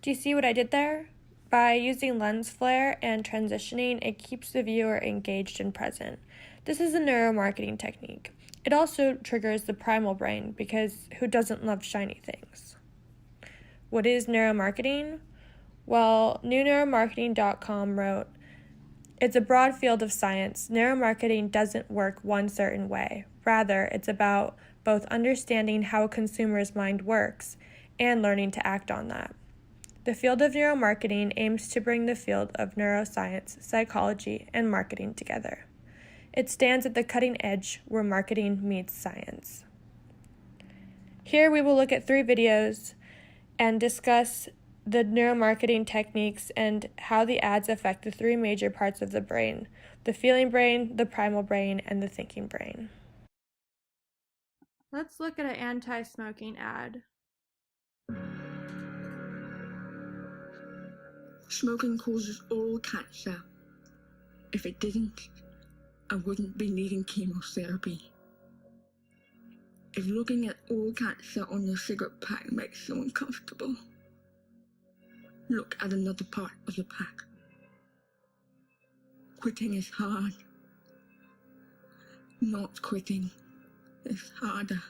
Do you see what I did there? By using lens flare and transitioning, it keeps the viewer engaged and present. This is a neuromarketing technique. It also triggers the primal brain because who doesn't love shiny things? What is neuromarketing? Well, newneuromarketing.com wrote, "It's a broad field of science. Neuromarketing doesn't work one certain way. Rather, it's about both understanding how a consumer's mind works and learning to act on that. The field of neuromarketing aims to bring the field of neuroscience, psychology, and marketing together. It stands at the cutting edge where marketing meets science." Here we will look at 3 videos and discuss the neuromarketing techniques and how the ads affect the 3 major parts of the brain: the feeling brain, the primal brain, and the thinking brain. Let's look at an anti-smoking ad. Smoking causes oral cancer. If it didn't, I wouldn't be needing chemotherapy. If looking at oral cancer on your cigarette pack makes you uncomfortable, look at another part of the pack. Quitting is hard. Not quitting is harder.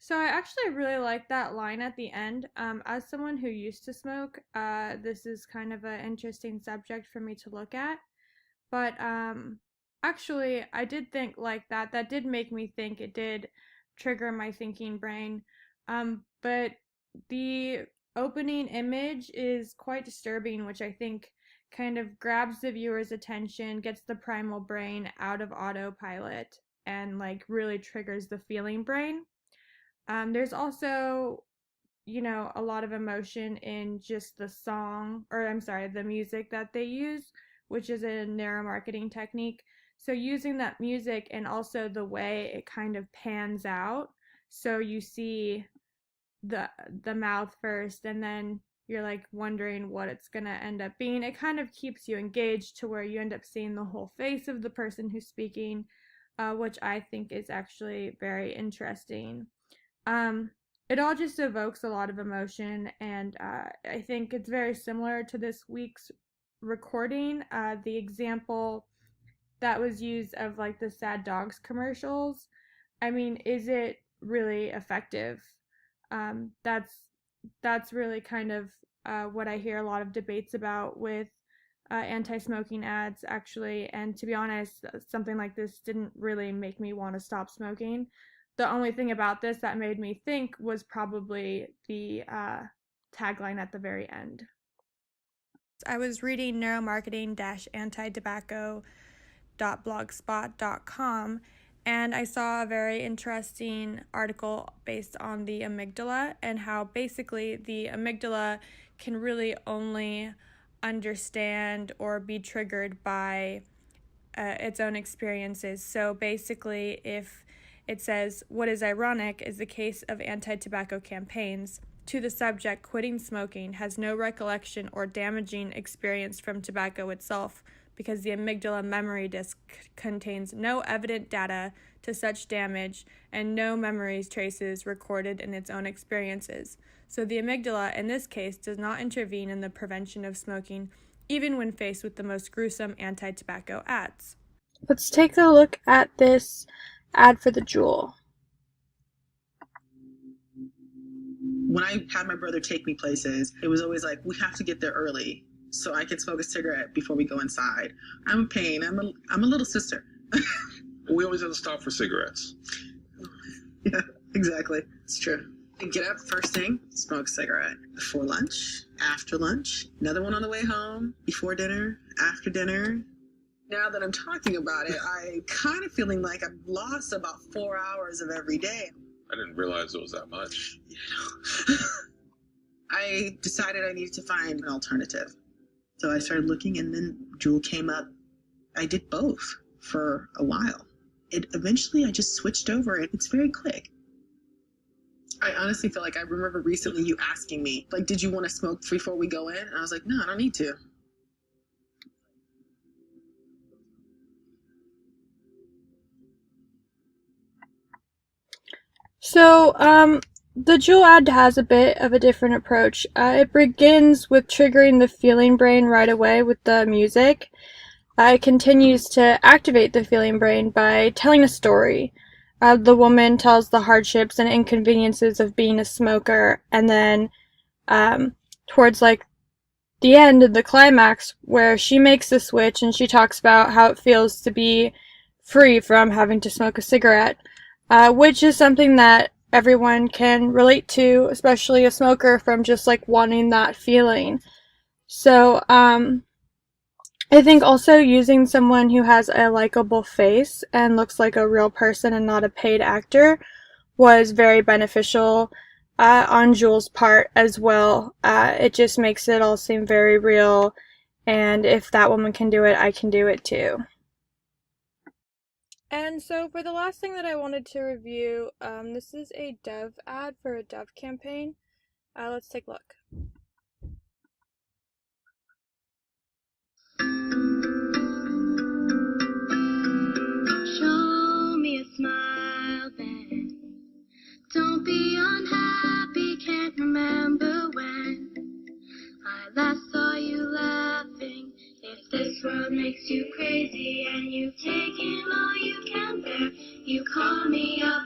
So I actually really like that line at the end. As someone who used to smoke, this is kind of an interesting subject for me to look at. But actually, I did think like that. That did make me think. It did trigger my thinking brain. But the opening image is quite disturbing, which I think kind of grabs the viewer's attention, gets the primal brain out of autopilot, and like really triggers the feeling brain. There's also, a lot of emotion in just the song, or I'm sorry, the music that they use, which is a neuromarketing technique. So using that music and also the way it kind of pans out. So you see the mouth first and then you're like wondering what it's going to end up being. It kind of keeps you engaged to where you end up seeing the whole face of the person who's speaking, which I think is actually very interesting. Um, it all just evokes a lot of emotion, and I think it's very similar to this week's recording. The example that was used of like the sad dogs commercials. I mean, is it really effective? That's really kind of what I hear a lot of debates about with anti-smoking ads, actually. And to be honest, something like this didn't really make me want to stop smoking. The only thing about this that made me think was probably the tagline at the very end. I was reading neuromarketing-antitobacco.blogspot.com, and I saw a very interesting article based on the amygdala and how basically the amygdala can really only understand or be triggered by its own experiences. So basically, if it says, "What is ironic is the case of anti-tobacco campaigns," to the subject, quitting smoking has no recollection or damaging experience from tobacco itself, because the amygdala memory disk contains no evident data to such damage and no memories traces recorded in its own experiences. So the amygdala, in this case, does not intervene in the prevention of smoking, even when faced with the most gruesome anti-tobacco ads. Let's take a look at this ad for the Juul. When I had my brother take me places, it was always like, we have to get there early so I can smoke a cigarette before we go inside. I'm a pain. I'm a little sister. We always have to stop for cigarettes. Yeah, exactly. It's true. I get up first thing, smoke a cigarette. Before lunch, after lunch, another one on the way home, before dinner, after dinner. Now that I'm talking about it, I'm kind of feeling like I've lost about 4 hours of every day. I didn't realize it was that much. I decided I needed to find an alternative. So I started looking, and then Juul came up. I did both for a while. Eventually I just switched over, and it's very quick. I honestly feel like I remember recently you asking me, like, did you want to smoke before we go in? And I was like, no, I don't need to. So, the Juul ad has a bit of a different approach. It begins with triggering the feeling brain right away with the music. It continues to activate the feeling brain by telling a story. The woman tells the hardships and inconveniences of being a smoker, and then towards like the end of the climax, where she makes the switch and she talks about how it feels to be free from having to smoke a cigarette, which is something that everyone can relate to, especially a smoker, from just like wanting that feeling. So, I think also using someone who has a likable face and looks like a real person and not a paid actor was very beneficial on Jules' part as well. It just makes it all seem very real, and if that woman can do it, I can do it too. And so for the last thing that I wanted to review, this is a Dove ad for a Dove campaign. Let's take a look. Show me a smile then. Don't be unhappy, can't remember when I last saw you laughing. If this world makes you crazy and you've taken all you can bear, you call me up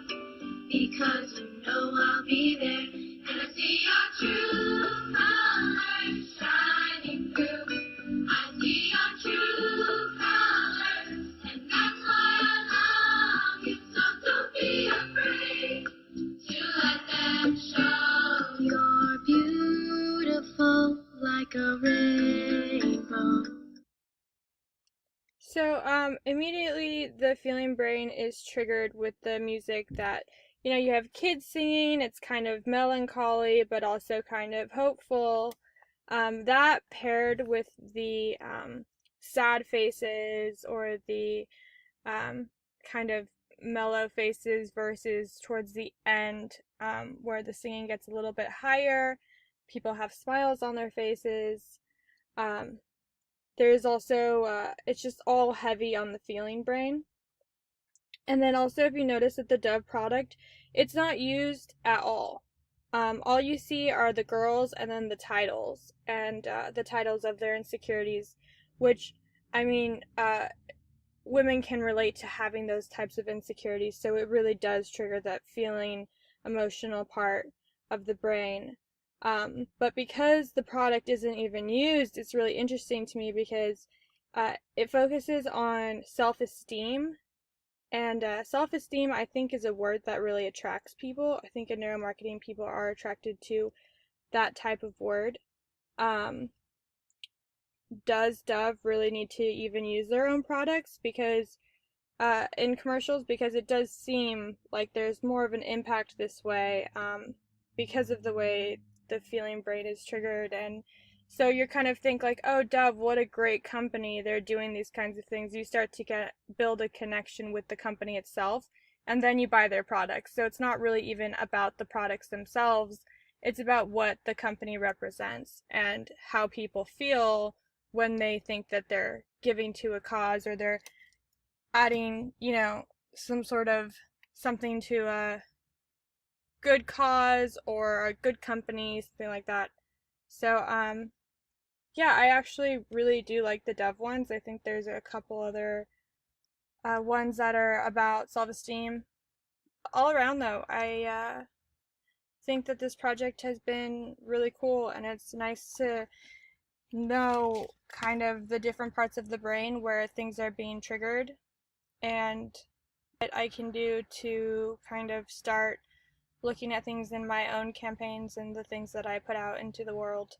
because you know I'll be there. And I see your true colors shining through. I see your true colors, and that's why I love you. So don't be afraid to let them show. You're beautiful like a rainbow. So, immediately the feeling brain is triggered with the music that, you have kids singing. It's kind of melancholy, but also kind of hopeful. That paired with the sad faces or the kind of mellow faces versus towards the end, where the singing gets a little bit higher, people have smiles on their faces. Um, there's also, it's just all heavy on the feeling brain. And then also, if you notice that the Dove product, it's not used at all. All you see are the girls and then the titles, and the titles of their insecurities, which, I mean, women can relate to having those types of insecurities, so it really does trigger that feeling, emotional part of the brain. But because the product isn't even used, it's really interesting to me because it focuses on self-esteem. And self-esteem, I think, is a word that really attracts people. I think in neuromarketing, people are attracted to that type of word. Um, does Dove really need to even use their own products? Because in commercials, because it does seem like there's more of an impact this way, because of the way the feeling brain is triggered. And so you kind of think like, oh, Dove, what a great company, they're doing these kinds of things. You start to build a connection with the company itself, and then you buy their products. So it's not really even about the products themselves, it's about what the company represents and how people feel when they think that they're giving to a cause, or they're adding, some sort of something to a good cause or a good company, something like that. So, yeah, I actually really do like the Dove ones. I think there's a couple other ones that are about self-esteem. All around, though, I think that this project has been really cool, and it's nice to know kind of the different parts of the brain where things are being triggered, and what I can do to kind of start looking at things in my own campaigns and the things that I put out into the world.